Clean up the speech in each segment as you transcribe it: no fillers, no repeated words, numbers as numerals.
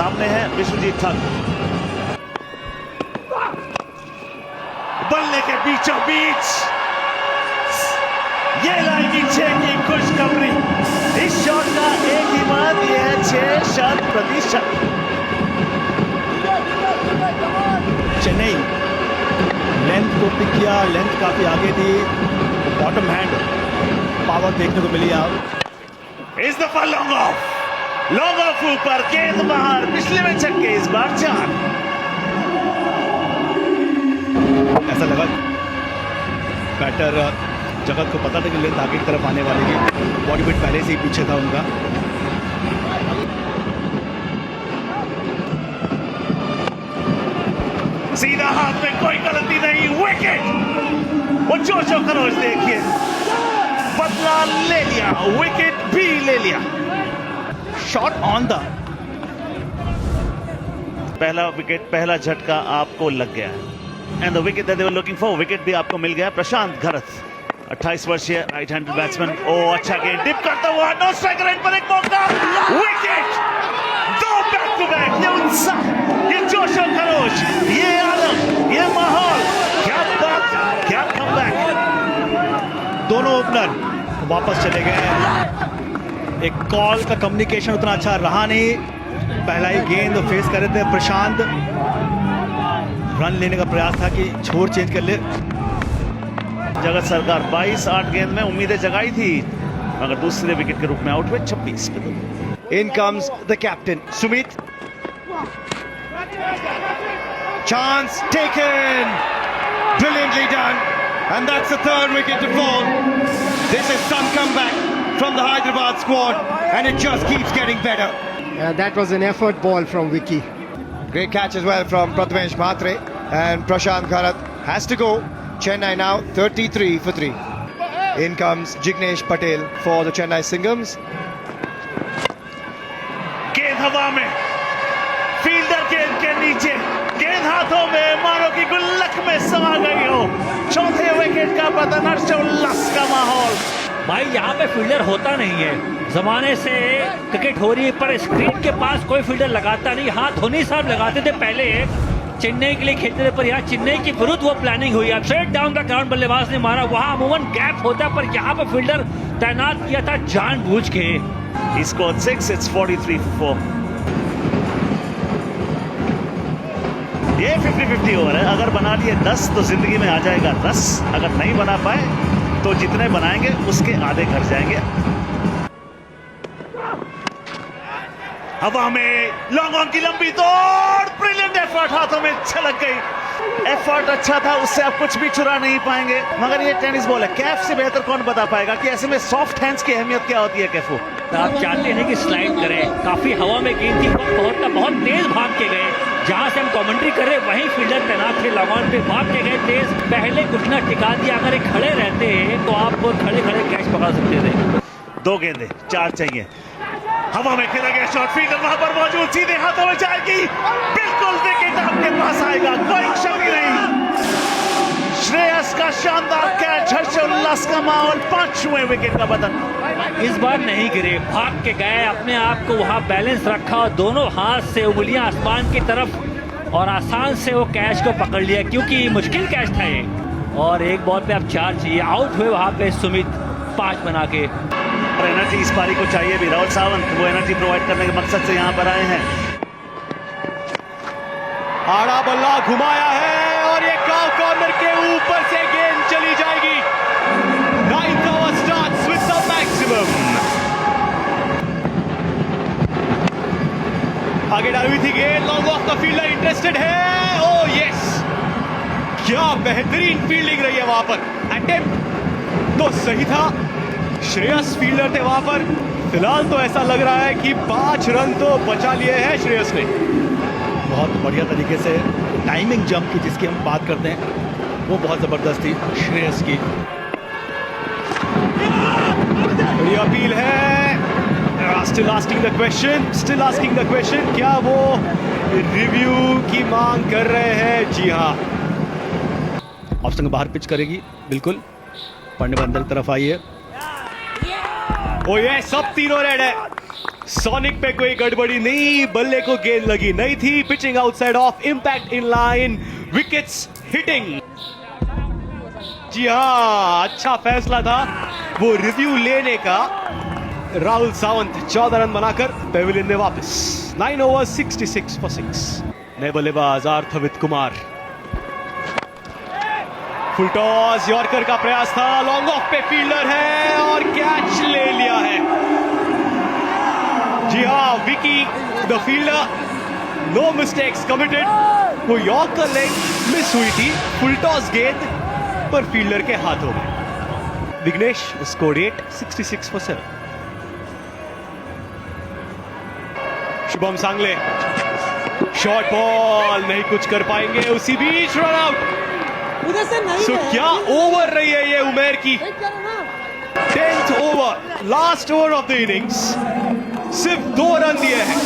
सामने है विश्वजीत ठाकुर, बल्ले के बीचों बीच ये लाई नीचे की खुशखबरी। इस शॉट का एक ही बात यह है 6% चेन्नई लेंथ को पिक किया, लेंथ काफी आगे थी, बॉटम हैंड पावर देखने को मिली। आप इस दफा लॉन्ग ऑफ ऊपर, गेंद बाहर, पिछले में छक्के, इस बार 4। ऐसा लगा बैटर जगत को पता था कि लेंथ आगे की तरफ आने वाली थी, बॉडी वेट पहले से ही पीछे था उनका। सीधा हाथ में, कोई गलती नहीं, विकेट। वो जोशो खरोश देखिए, बदला ले लिया, विकेट भी ले लिया। शॉट ऑन द पहला विकेट, पहला झटका आपको लग गया है। And the wicket that they were looking for, wicket भी आपको मिल गया। प्रशांत घरत 28 वर्षीय राइट हैंडेड बैट्समैन। ओ अच्छा गेंद, डिप करता हुआ, नो स्ट्राइक रेंज पर एक मौका, विकेट। 2 बैक टू बैक, ये उत्साह, ये जोशो खरोश, ये आलम, ये माहौल, क्या बात, क्या कमबैक। दोनों ओपनर वापस चले गए। एक कॉल का कम्युनिकेशन उतना अच्छा रहा नहीं, पहला ही गेंद फेस कर रहे थे प्रशांत। रन लेने का प्रयास था कि छोर चेंज कर ले। जगत सरकार 22-8 गेंद में उम्मीदें जगाई थी, मगर दूसरे विकेट के रूप में आउट हुए 26 पे। In comes the captain, Sumit. Chance taken. Brilliantly done. And that's the 3rd wicket to fall. This is some comeback from the Hyderabad squad. And it just keeps getting better. That was an effort ball from Vicky. Great catch as well from Prathamesh Mhatre. And Prashant Gharat has to go. Chennai now 33 for 3. In comes Jignesh Patel for the Chennai Singhams. गेंद हवा में, fielder गेंद के नीचे, गेंद हाथों में, मानो कि गुल्लक में समा गई हो। 4थे विकेट का पतन, हर्षोल्लास का माहौल। भाई यहाँ पे फील्डर होता नहीं है, जमाने से क्रिकेट हो रही है, पर स्क्रीन के पास कोई फील्डर लगाता नहीं। हाँ, धोनी साहब लगाते थे पहले, चेन्नई के लिए खेलते थे, पर यहाँ चेन्नई की विरुद्ध वो प्लानिंग हुई। अब स्ट्रेट डाउन द ग्राउंड बल्लेबाज ने मारा, वहाँ अमूमन गैप होता, पर यहाँ पे फील्डर तैनात किया था जानबूझ के। He scored 6, it's 43 for 4. ये 50-50 ओवर है, अगर बना लिए 10 तो जिंदगी में आ जाएगा रस, अगर नहीं बना पाए तो जितने बनाएंगे उसके आधे घर जाएंगे। हवा में लॉन्ग ऑन की लंबी दौड़, ब्रिलियंट एफर्ट, हाथों में छलक गई। एफर्ट अच्छा था, उससे आप कुछ भी चुरा नहीं पाएंगे, मगर ये टेनिस बॉल है, कैफ से बेहतर कौन बता पाएगा कि ऐसे में सॉफ्ट हैंड्स की अहमियत क्या होती है। कैफो आप चाहते हैं कि स्लाइड करें, काफी हवा में गेंद थी, बहुत तेज भाग के गए। जहां से हम कमेंट्री कर रहे वहीं फील्डर तैनात थे, लगॉन पे भाग के गए तेज, पहले घुटना टिका दिया। अगर एक खड़े रहते तो आप खड़े खड़े कैच पकड़ सकते थे। 2 गेंदे, 4 चाहिए। हवा में खेला गया शॉट, फील्डर वहां पर मौजूद, सीधे हाथों में जाएगी, बिल्कुल विकेट आपके पास आएगा, कोई क्षति नहीं। श्रेयस का शानदार कैच, हर्षोल्लास का माहौल, 5वें विकेट का पतन। इस बार नहीं गिरे, भाग के गए, अपने आप को वहां बैलेंस रखा और दोनों हाथ से उंगलियां आसमान की तरफ, और आसान से वो कैच को पकड़ लिया, क्योंकि मुश्किल कैच था ये। और एक बॉल पे अब 4 चाहिए, आउट हुए वहां पे सुमित 5 बना के। एनर्जी इस पारी को चाहिए भी, राहुल सावंत वो एनर्जी प्रोवाइड करने के मकसद से यहाँ पर आए हैं। आड़ा बल्ला घुमाया है और ये कॉर्नर के ऊपर से गेंद चली जाएगी। 9th over starts with the maximum. आगे डाली हुई थी गेंद, long off the fielder interested है। ओह यस, क्या बेहतरीन फील्डिंग रही है वहां पर। अटेम्प्ट तो सही था, श्रेयस फील्डर थे वहां पर। फिलहाल तो ऐसा लग रहा है कि 5 रन तो बचा लिए हैं श्रेयस ने। बहुत बढ़िया तरीके से टाइमिंग जंप की जिसकी हम बात करते हैं, वो बहुत जबरदस्त थी श्रेयस की। बड़ी अपील है, स्टिल आस्किंग द क्वेश्चन, क्या वो रिव्यू की मांग कर रहे हैं? जी हाँ, ऑप्शन के बाहर पिच करेगी, बिल्कुल पढ़ने में अंदर की तरफ आई है। ओ ये सब तीनों रेड है, सोनिक पे कोई गड़बड़ी नहीं, बल्ले को गेंद लगी नहीं थी. Pitching outside off, impact in line, wickets hitting. जी हाँ, अच्छा फैसला था वो रिव्यू लेने का. राहुल सावंत 14 रन बनाकर पेविलियन में वापस. 9 overs 66 for 6. नए बल्लेबाज Arthvit Kumar. Full toss, yorker का प्रयास था, लॉन्ग ऑफ पे फील्डर है और कैच ले लिया है. जी हाँ, Vicky the fielder, no mistakes committed. वो यॉर्कर लेग मिस हुई थी, फुल टॉस गेंद पर फील्डर के हाथों में. Vighnesh scored 8, 66 for 7. शुभम सांगले, शॉर्ट बॉल, नहीं कुछ कर पाएंगे. उसी बीच रन आउट. उधर से नहीं सो है। क्या ओवर रही है ये उमेर की. एक करो ना। 10th over, last over of the innings. सिर्फ 2 रन दिए हैं,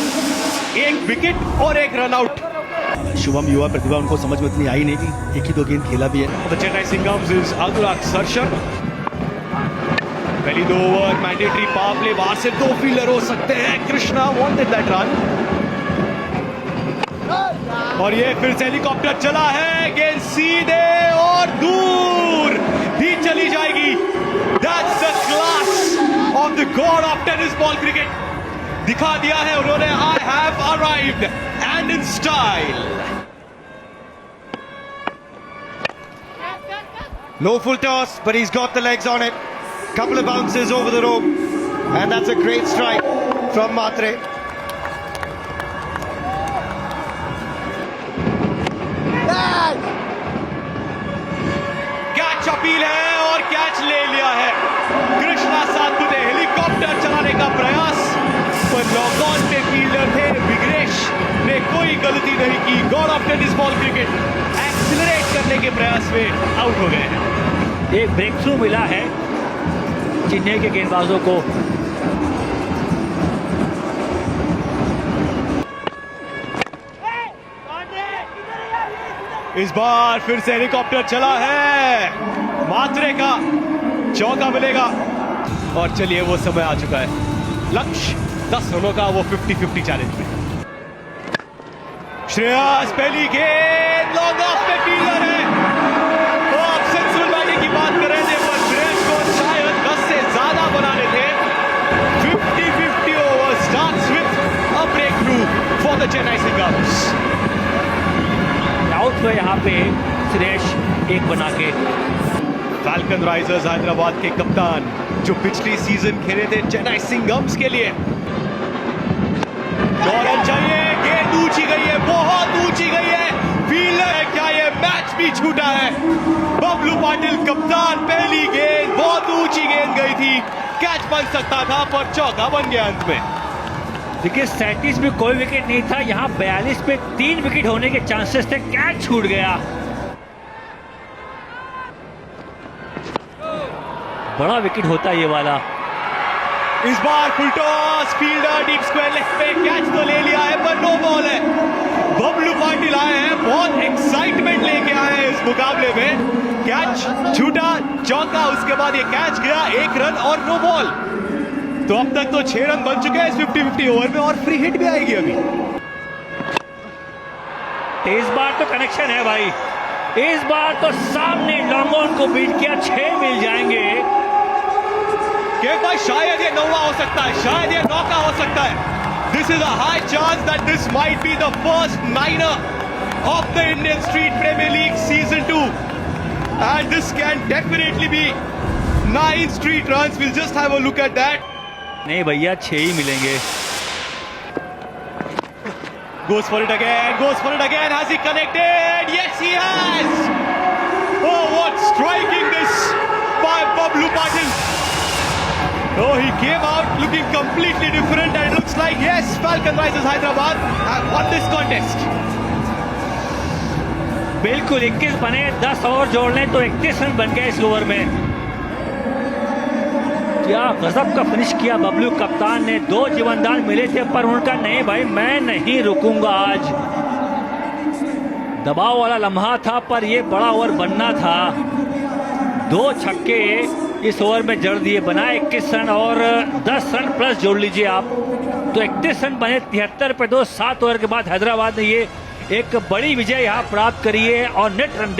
1 विकेट और 1 रन आउट. शुभम युवा प्रतिभा, उनको समझ में इतनी आई नहीं कि एक ही 2 गेंद खेला भी है. द चेन्नई सिंघम्स इज अनुराग सरशर. पहली 2 ओवर मैंडेटरी पावर प्ले, बाहर से 2 फील्डर हो सकते हैं. कृष्णा वांटेड दैट रन और ये फिर से हेलीकॉप्टर चला है. गेंद सीधे और दूर भी चली जाएगी. That's the class of the God of tennis ball cricket. दिखा दिया है उन्होंने, I have arrived and in style. No full toss, but he's got the legs on it. Couple of bounces over the rope, and that's a great strike from Matre. Catch appeal है और catch ले लिया है. Krishna Satpute, helicopter चलाने का प्रयास, पर lock on पे फील्डर थे. विघ्नेश ने कोई गलती नहीं की. God of tennis ball cricket accelerate करने के प्रयास में आउट हो गए हैं. एक ब्रेक थ्रू मिला है चेन्नई के गेंदबाजों को. इस बार फिर से हेलीकॉप्टर चला है. मात्रे का चौका मिलेगा और चलिए वो समय आ चुका है. लक्ष्य 10 रनों का, वो 50-50 चैलेंज में. श्रेयस, पहली गेंद लॉन्ग ऑफ पे फील्डर है. वो आप सेंसिबल बैटिंग की बात कर रहे थे, पर श्रेयस को शायद 10 से ज्यादा बनाने थे. 50-50 over starts with a breakthrough for the Chennai Singhams. Out हुए यहाँ पे सुरेश एक बना के. फैल्कन राइजर्स हैदराबाद के कप्तान, जो पिछली सीजन खेले थे चेन्नई सिंघम्स के लिए. रन चाहिए, गेंद ऊंची गई है, बहुत ऊंची गई है. फील्डर है क्या, ये मैच भी छूटा है. बबलू पाटिल कप्तान, पहली गेंद बहुत ऊंची गेंद गई थी. कैच बन सकता था पर चौका बन गया अंत में. देखिए 37 में कोई विकेट नहीं था, यहाँ 42 पे 3 विकेट होने के चांसेस थे. कैच छूट गया. बड़ा विकेट होता ये वाला. इस बार full toss, fielder deep square leg पे, कैच तो ले लिया है पर नो बॉल है. बबलू पाटिल आए हैं, बहुत एक्साइटमेंट लेके आए हैं इस मुकाबले में. कैच छूटा, चौका, उसके बाद ये कैच गया, 1 रन और नो बॉल. तो अब तक तो 6 रन बन चुके हैं इस 50-50 ओवर में और फ्री हिट भी आएगी अभी. इस बार तो कनेक्शन है भाई. इस बार तो सामने लॉन्ग ऑन को बीट किया, 6 मिल जाएंगे. कि भाई शायद ये 9वां हो सकता है, शायद ये 9 का हो सकता है. This is a high chance that this might be the first 9er of the Indian street premier league season 2, and this can definitely be 9 street runs. Will just have a look at that. नहीं भैया 6 ही मिलेंगे. Goes for it again, goes for it again. Has he connected? Yes, he has. Oh, what striking this by Bablu Patil. Oh, he came out looking completely different, and it looks like, yes, Falcon Risers Hyderabad have won this contest. बिल्कुल 21 बने, 10 और जोड़ लें तो 31 run बन गए इस over में. क्या गजब का फिनिश किया बबलू कप्तान ने. 2 जीवनदान मिले थे पर उनका नहीं भाई, मैं नहीं रुकूंगा आज. दबाव वाला लम्हा था पर ये बड़ा ओवर बनना था. 2 छक्के इस ओवर में जड़ दिए, बनाए 21 रन और 10 रन प्लस जोड़ लीजिए आप. तो 31 रन बने 73 पे 2। 7 ओवर के बाद हैदराबाद ने ये एक बड़ी विजय यहाँ प्राप्त करी है और नेट रन